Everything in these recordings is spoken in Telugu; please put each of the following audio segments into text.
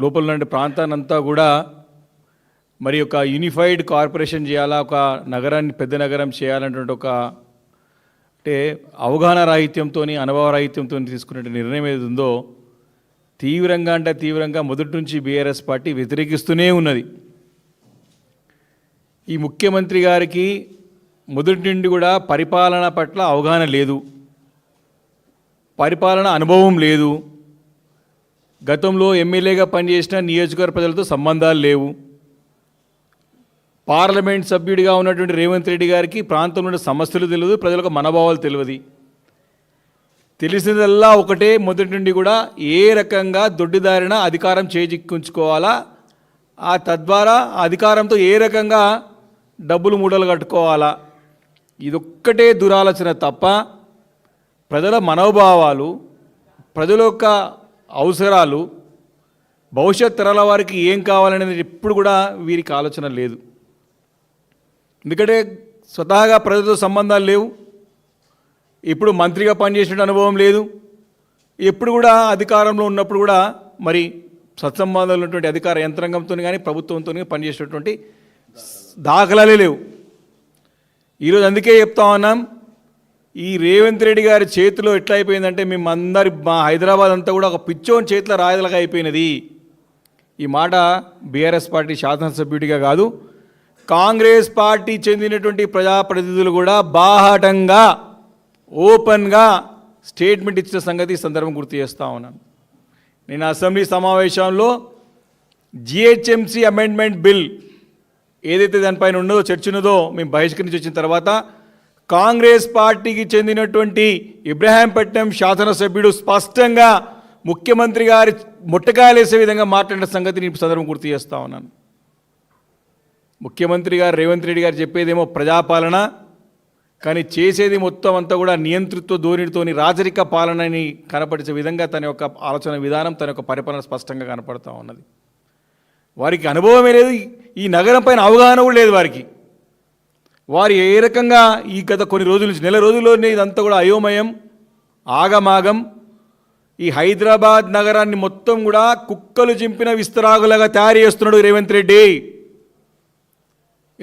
లోపల ఉన్న ప్రాంతాన్ని అంతా కూడా మరి ఒక యూనిఫైడ్ కార్పొరేషన్ చేయాలా, ఒక నగరాన్ని పెద్ద నగరం చేయాలన్నటువంటి ఒక అంటే అవగాహన రాహిత్యంతో అనుభవ రాహిత్యంతో తీసుకునే నిర్ణయం ఏది ఉందో తీవ్రంగా మొదటి నుంచి బీఆర్ఎస్ పార్టీ వ్యతిరేకిస్తూనే ఉన్నది. ఈ ముఖ్యమంత్రి గారికి మొదటి నుండి కూడా పరిపాలన పట్ల అవగాహన లేదు, పరిపాలన అనుభవం లేదు, గతంలో ఎమ్మెల్యేగా పనిచేసిన నియోజకవర్గ ప్రజలతో సంబంధాలు లేవు, పార్లమెంట్ సభ్యుడిగా ఉన్నటువంటి రేవంత్ రెడ్డి గారికి ప్రాంతంలో ఉన్న సమస్యలు తెలియదు, ప్రజలకు మనోభావాలు తెలియదు. తెలిసినదల్లా ఒకటే, మొదటి నుండి కూడా ఏ రకంగా దొడ్డిదారిన అధికారం చేజిక్కించుకోవాలా, ఆ తద్వారా అధికారంతో ఏ రకంగా డబ్బులు మూటలు కట్టుకోవాలా, ఇదొక్కటే దురాలోచన తప్ప ప్రజల మనోభావాలు, ప్రజల యొక్క అవసరాలు, భవిష్యత్ తరాల వారికి ఏం కావాలనేది ఎప్పుడు కూడా వీరికి ఆలోచన లేదు. ఎందుకంటే స్వతహాగా ప్రజలతో సంబంధాలు లేవు, ఇప్పుడు మంత్రిగా పనిచేసిన అనుభవం లేదు, ఎప్పుడు కూడా అధికారంలో ఉన్నప్పుడు కూడా మరి సత్సంబంధాలు ఉన్నటువంటి అధికార యంత్రాంగంతో కానీ ప్రభుత్వంతో కానీ పనిచేసేటువంటి దాఖలాలే లేవు. ఈరోజు అందుకే చెప్తా ఉన్నాం, ఈ రేవంత్ రెడ్డి గారి చేతిలో ఎట్లా అయిపోయిందంటే మేమందరి మా హైదరాబాద్ అంతా కూడా ఒక పిచ్చోని చేతిలో రాయలుగా అయిపోయినది. ఈ మాట బీఆర్ఎస్ పార్టీ శాసనసభ్యుడిగా కాదు, కాంగ్రెస్ పార్టీ చెందినటువంటి ప్రజాప్రతినిధులు కూడా బాహాటంగా ఓపెన్గా స్టేట్మెంట్ ఇచ్చిన సంగతి ఈ సందర్భం గుర్తు చేస్తూ ఉన్నాను. నేను అసెంబ్లీ సమావేశంలో జిహెచ్ఎంసీ అమెండ్మెంట్ బిల్ ఏదైతే దానిపైన ఉన్నదో చర్చ ఉన్నదో మేము బహిష్కరించి వచ్చిన తర్వాత కాంగ్రెస్ పార్టీకి చెందినటువంటి ఇబ్రహీంపట్నం శాసనసభ్యుడు స్పష్టంగా ముఖ్యమంత్రి గారి ముట్టకాయలేసే విధంగా మాట్లాడిన సంగతి నేను సందర్భం గుర్తు చేస్తూ ఉన్నాను. ముఖ్యమంత్రి గారు రేవంత్ రెడ్డి గారు చెప్పేదేమో ప్రజాపాలన, కానీ చేసేది మొత్తం అంతా కూడా నియంతృత్వ ధోరణితోని రాజరిక పాలనని కనపరిచే విధంగా తన యొక్క ఆలోచన విధానం, తన యొక్క పరిపాలన స్పష్టంగా కనపడుతూ ఉన్నది. వారికి అనుభవమే లేదు, ఈ నగరం పైన అవగాహన కూడా లేదు వారికి. వారు ఏ రకంగా ఈ గత కొన్ని రోజుల నుంచి నెల రోజుల్లోనే ఇదంతా కూడా అయోమయం, ఆగమాగం, ఈ హైదరాబాద్ నగరాన్ని మొత్తం కూడా కుక్కలు చింపిన విస్తరాగులుగా తయారు చేస్తున్నాడు రేవంత్ రెడ్డి.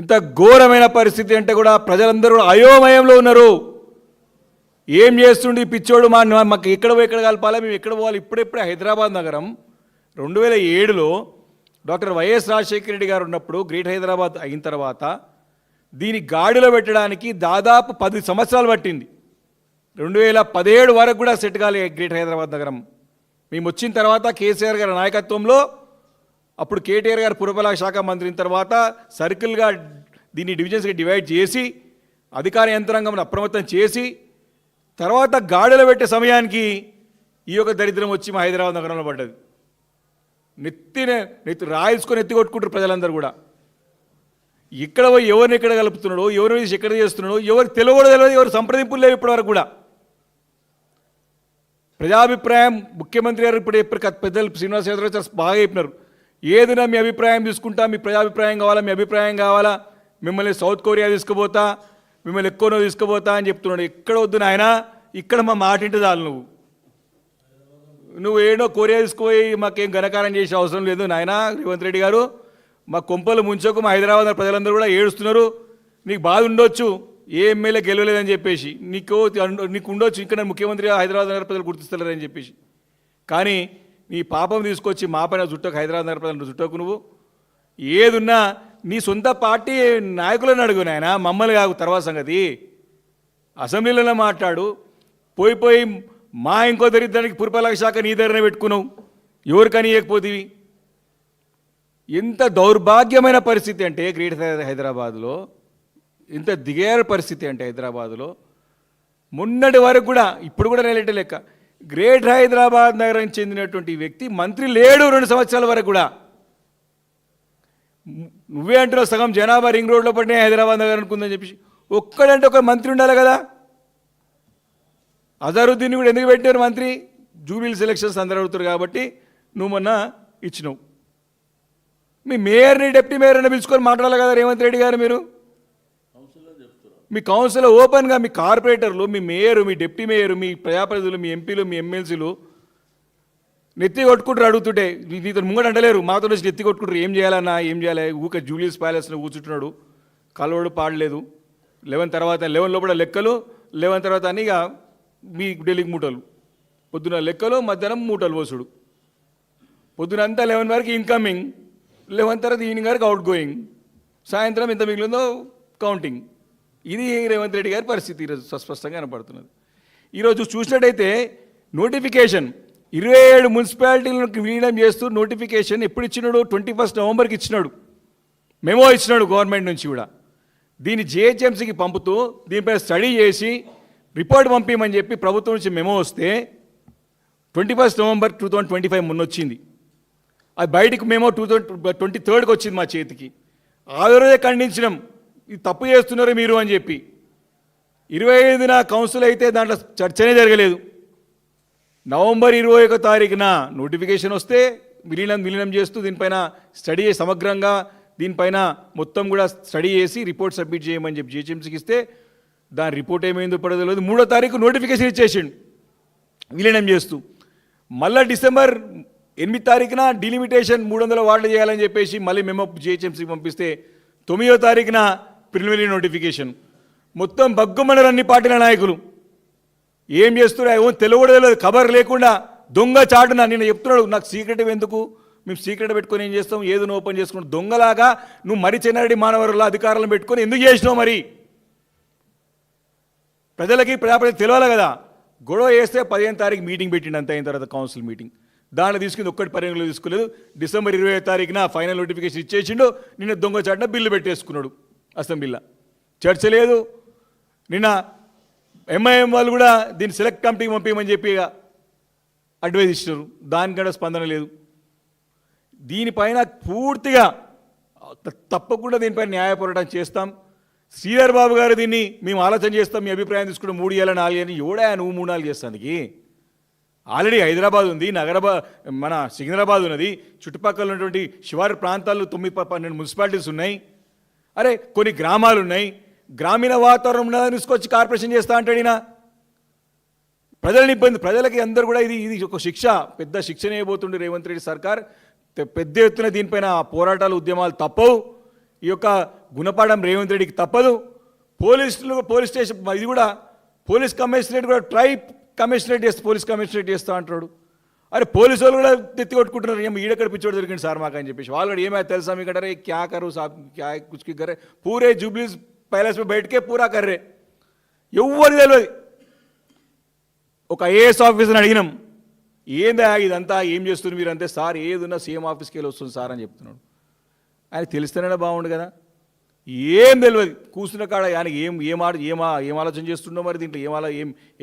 ఇంత ఘోరమైన పరిస్థితి అంటే కూడా ప్రజలందరూ అయోమయంలో ఉన్నారు. ఏం చేస్తుండే పిచ్చోడు, మాకు ఎక్కడ కలపాలా, మేము ఎక్కడ పోవాలి? ఇప్పుడే హైదరాబాద్ నగరం 2007లో డాక్టర్ వైఎస్ రాజశేఖర రెడ్డి గారు ఉన్నప్పుడు గ్రేట్ హైదరాబాద్ అయిన తర్వాత దీని గాడిలో పెట్టడానికి దాదాపు 10 సంవత్సరాలు పట్టింది. 2017 వరకు కూడా సెట్ కాలే గ్రేట్ హైదరాబాద్ నగరం. మేము వచ్చిన తర్వాత కేసీఆర్ గారి నాయకత్వంలో అప్పుడు కేటీఆర్ గారు పురపాలక శాఖ మంత్రిన తర్వాత సర్కిల్గా దీన్ని డివిజన్స్గా డివైడ్ చేసి అధికార యంత్రాంగం అప్రమత్తం చేసి తర్వాత గాడిలో పెట్టే సమయానికి ఈ యొక్క దరిద్రం వచ్చి మా హైదరాబాద్ నగరంలో పడ్డది. నెత్తి రాయిల్చుకొని ఎత్తి కొట్టుకుంటారు ప్రజలందరూ కూడా. ఇక్కడ పోయి ఎవరిని ఎక్కడ కలుపుతున్నాడో, ఎవరి వేసి ఎక్కడ చేస్తున్నాడో ఎవరు తెలియదు, ఎవరు సంప్రదింపులు లేవు ఇప్పటివరకు కూడా. ప్రజాభిప్రాయం ముఖ్యమంత్రి గారు ఇప్పుడు పెద్దలు శ్రీనివాస్ యాదవ్ బాగా చెప్పినారు, ఏదైనా మీ అభిప్రాయం తీసుకుంటా, మీ ప్రజాభిప్రాయం కావాలా, మీ అభిప్రాయం కావాలా, మిమ్మల్ని సౌత్ కొరియా తీసుకుపోతా, మిమ్మల్ని ఎక్కువనో తీసుకుపోతా అని చెప్తున్నాడు. ఎక్కడ వద్దు నాయన, ఇక్కడ మా మాట ఇంటి చాలు, నువ్వు ఏడో కొరియా తీసుకుపోయి మాకేం ఘనకారం చేసే అవసరం లేదు నాయన. రేవంత్ రెడ్డి గారు మా కొంపలు ముంచకు, మా హైదరాబాద్ ప్రజలందరూ కూడా ఏడుస్తున్నారు, నీకు బాధ ఉండొచ్చు ఏ ఎమ్మెల్యే గెలవలేదని చెప్పేసి, నీకు ఉండొచ్చు ఇక్కడ ముఖ్యమంత్రిగా హైదరాబాద్ నగర ప్రజలు గుర్తిస్తలేరని చెప్పేసి, కానీ నీ పాపం తీసుకొచ్చి మా పైన చుట్టకు, హైదరాబాద్ నగర ప్రజలు చుట్టకు, నువ్వు ఏదున్నా నీ సొంత పార్టీ నాయకులను అడుగు నాయన, మమ్మల్ని కాదు. తర్వాత సంగతి అసెంబ్లీలోనే మాట్లాడు. పోయి మా ఇంకో దరిద్రానికి పురపాలక శాఖ నీ దగ్గరనే పెట్టుకున్నావు, ఎవరికని ఇవ్వకపోతేవి. ఎంత దౌర్భాగ్యమైన పరిస్థితి అంటే గ్రేట్ హైదరాబాద్లో, ఇంత దిగేర పరిస్థితి అంటే హైదరాబాద్లో మొన్నటి వరకు కూడా, ఇప్పుడు కూడా రిలేటెడ్ లెక్క, గ్రేట్ హైదరాబాద్ నగరానికి చెందినటువంటి వ్యక్తి మంత్రి లేడు 2 సంవత్సరాల వరకు కూడా. నువ్వే అంటున్నావు సగం జనాభా రింగ్ రోడ్లో పడిన హైదరాబాద్ నగరం అనుకుందని చెప్పేసి. ఒక్కడంటే ఒక మంత్రి ఉండాలి కదా. అజరుద్దీన్ కూడా ఎందుకు పెట్టారు మంత్రి? జూబిలీ సెలక్షన్స్ అందరూ అడుగుతారు కాబట్టి నువ్వు మొన్న ఇచ్చినావు. మీ మేయర్ని డిప్యూటీ మేయర్ని పిలుచుకొని మాట్లాడాలి కదా రేవంత్ రెడ్డి గారు. మీరు మీ కౌన్సిల్ ఓపెన్గా మీ కార్పొరేటర్లు, మీ మేయరు, మీ డిప్యూటీ మేయరు, మీ ప్రజాప్రతినిధులు, మీ ఎంపీలు, మీ ఎమ్మెల్సీలు నెత్తి కొట్టుకుంటారు అడుగుతుంటే నీతో ముంగట అంటలేరు, మాతో వచ్చి నెత్తి కొట్టుకుంటారు. ఏం చేయాలన్నా, ఏం చేయాలి, ఊక జూలియస్ ప్యాలెస్లో కూర్చుంటున్నాడు, కలవడు పాడలేదు. 11 తర్వాత 11 లోపల లెక్కలు, 11 తర్వాత అని ఇక మీ ఢిల్లీకి మూటలు, పొద్దున లెక్కలు, మధ్యాహ్నం మూటలు పోసుడు, పొద్దున అంతా 11 వరకు ఇన్కమింగ్, 11 తర్వాత ఈవినింగ్ వరకు అవుట్ గోయింగ్, సాయంత్రం ఎంత మిగిలిందో కౌంటింగ్. ఇది రేవంత్ రెడ్డి గారి పరిస్థితి ఈరోజు స్పష్టంగా కనపడుతున్నది. ఈరోజు చూసినట్టయితే నోటిఫికేషన్ 27 మున్సిపాలిటీలకు విలీనం చేస్తూ నోటిఫికేషన్ ఎప్పుడు ఇచ్చినాడు? 21 నవంబర్కి ఇచ్చినాడు, మెమో ఇచ్చినాడు గవర్నమెంట్ నుంచి కూడా. దీన్ని జిహెచ్ఎంసీకి పంపుతూ దీనిపై స్టడీ చేసి రిపోర్ట్ పంపించమని చెప్పి ప్రభుత్వం నుంచి మెమో వస్తే 21 నవంబర్ 2025 మొన్న వచ్చింది. అది బయటికి మెమో 2023కి వచ్చింది మా చేతికి. ఆ రోజే ఖండించినాం, ఇది తప్పు చేస్తున్నారు మీరు అని చెప్పి. 25న కౌన్సిల్ అయితే దాంట్లో చర్చనే జరగలేదు. నవంబర్ 21 తారీఖున నోటిఫికేషన్ వస్తే విలీనం చేస్తూ దీనిపైన స్టడీ చేసి సమగ్రంగా దీనిపైన మొత్తం కూడా స్టడీ చేసి రిపోర్ట్ సబ్మిట్ చేయమని చెప్పి జిహెచ్ఎంసీకి ఇస్తే దాని రిపోర్ట్ ఏమైందో పడలేదు. 3వ తారీఖు నోటిఫికేషన్ ఇచ్చేసిండు విలీనం చేస్తూ. మళ్ళీ డిసెంబర్ 8 తారీఖున డిలిమిటేషన్ 300 వార్డులు చేయాలని చెప్పేసి మళ్ళీ మేము జిహెచ్ఎంసీకి పంపిస్తే 9వ తారీఖున ప్రిలిమినరీ నోటిఫికేషన్. మొత్తం బగ్గుమన్నారు అన్ని పార్టీల నాయకులు. ఏం చేస్తున్నారో తెలియదు, ఖబర్ లేకుండా దొంగ చాటున నేను చెప్తున్నాడు, నాకు సీక్రెట్ ఎందుకు, మేము సీక్రెట్ పెట్టుకొని ఏం చేస్తాం, ఏదో ఓపెన్ చేసుకుంటాం. దొంగలాగా నువ్వు మరి చెన్నారెడ్డి మానవరుల అధికారులను పెట్టుకొని ఎందుకు చేసినావు? మరి ప్రజలకి ప్రజాప్రతి తెలియాలి కదా. గొడవ చేస్తే 15వ తారీఖు మీటింగ్ పెట్టిండు, అంత అయిన తర్వాత కౌన్సిల్ మీటింగ్. దాన్ని తీసుకుని ఒక్కటి పరిగణలో తీసుకోలేదు. డిసెంబర్ 20వ తారీఖున ఫైనల్ నోటిఫికేషన్ ఇచ్చేసిండు. నిన్న దొంగ చాటున బిల్లు పెట్టేసుకున్నాడు అసెంబ్లీలో, చర్చ లేదు. నిన్న ఎంఐఎం వాళ్ళు కూడా దీన్ని సెలెక్ట్ కమిటీకి పంపించమని చెప్పి అడ్వైజ్ ఇచ్చినారు, దానికంటే స్పందన లేదు. దీనిపైన పూర్తిగా తప్పకుండా దీనిపైన న్యాయ పోరాటం చేస్తాం. శ్రీధర్ బాబు గారు దీన్ని మేము ఆలోచన చేస్తాం, మీ అభిప్రాయం తీసుకుంటే 3 ఏళ్ళ 4 ఏళ్ళని ఎవడా నువ్వు 3-4 చేస్తానికి? ఆల్రెడీ హైదరాబాద్ ఉంది, మన సికింద్రాబాద్ ఉన్నది, చుట్టుపక్కల ఉన్నటువంటి శివారు ప్రాంతాల్లో 9-12 మున్సిపాలిటీస్ ఉన్నాయి. అరే కొన్ని గ్రామాలు ఉన్నాయి, గ్రామీణ వాతావరణం తీసుకొచ్చి కార్పొరేషన్ చేస్తా అంటాడినా ప్రజలని ఇబ్బంది. ప్రజలకి అందరూ కూడా ఇది ఒక శిక్ష, పెద్ద శిక్షణ అయిపోతుండే రేవంత్ రెడ్డి సర్కార్. పెద్ద ఎత్తున దీనిపైన పోరాటాలు ఉద్యమాలు తప్పవు. ఈ యొక్క గుణపాఠం రేవంత్ రెడ్డికి తప్పదు. పోలీస్ స్టేషన్ ఇది కూడా పోలీస్ కమిషనరేట్ కూడా కమిషనరేట్ చేస్తే పోలీస్ కమిషనరేట్ చేస్తా అంటాడు. అరే పోలీసు వాళ్ళు కూడా తెత్తి కొట్టుకుంటున్నారు, ఏమో ఈడక్కడ పిచ్చోడు దొరికింది సార్ మాకు అని చెప్పేసి. వాళ్ళు కూడా ఏమైనా తెలుసా మీకు అంటే క్యా కరు సాబ్ క్యా కుచ్కి కరే పూరే జూబ్లీస్ पैलेस में बैठ के पूरा कर रहे ఎవరు తెలియదు. ఒక ఐఏఎస్ ఆఫీసర్ని అడిగినాం, ఏందా ఇదంతా ఏం చేస్తున్నారు మీరు అంటే, సార్ ఏదున్నా సీఎం ఆఫీస్కి వెళ్ళి వస్తుంది సార్ అని చెప్తున్నాడు. ఆయన తెలిస్తేనే బాగుండు కదా. ఏం తెలియదు, కూర్చున్న కాడ ఆయనకి ఏం ఆలోచన చేస్తుండో, మరి దీంట్లో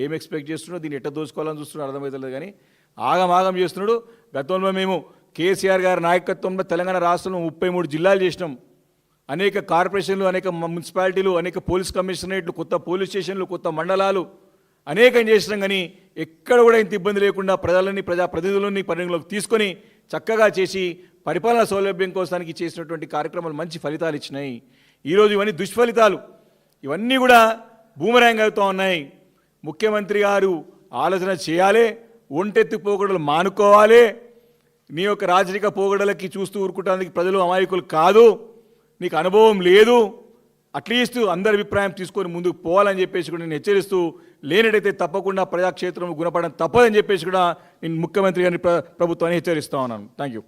ఏం ఎక్స్పెక్ట్ చేస్తుండో, దీన్ని ఎట్ట దోచుకోవాలని చూస్తున్నాడు అర్థమవుతలేదు. కానీ ఆగమాగం చేస్తున్నాడు. గతంలో మేము కేసీఆర్ గారి నాయకత్వంలో తెలంగాణ రాష్ట్రంలో 33 జిల్లాలు చేసినాం. అనేక కార్పొరేషన్లు, అనేక మున్సిపాలిటీలు, అనేక పోలీస్ కమిషనరేట్లు, కొత్త పోలీస్ స్టేషన్లు, కొత్త మండలాలు అనేకం చేసినాం. కానీ ఎక్కడ కూడా ఇంత ఇబ్బంది లేకుండా ప్రజాప్రతినిధులని పరిగణలోకి తీసుకొని చక్కగా చేసి పరిపాలన సౌలభ్యం కోసానికి చేసినటువంటి కార్యక్రమాలు మంచి ఫలితాలు ఇచ్చినాయి. ఈరోజు ఇవన్నీ దుష్ఫలితాలు, ఇవన్నీ కూడా బూమరాంగ్ అవుతూ ఉన్నాయి. ముఖ్యమంత్రి గారు ఆలోచన చేయాలి, ఒంటెత్తి పోగొడలు మానుకోవాలి. నీ యొక్క రాజరిక పోగొడలకి చూస్తూ ఊరుకుంటానికి ప్రజలు అమాయకులు కాదు, నీకు అనుభవం లేదు, అట్లీస్ట్ అందరి అభిప్రాయం తీసుకొని ముందుకు పోవాలని చెప్పేసి కూడా నేను హెచ్చరిస్తూ, లేనట్టయితే తప్పకుండా ప్రజాక్షేత్రం గుణపడడం తప్పదని చెప్పేసి కూడా నేను ముఖ్యమంత్రి గారిని ప్రభుత్వాన్ని హెచ్చరిస్తా ఉన్నాను. Thank you.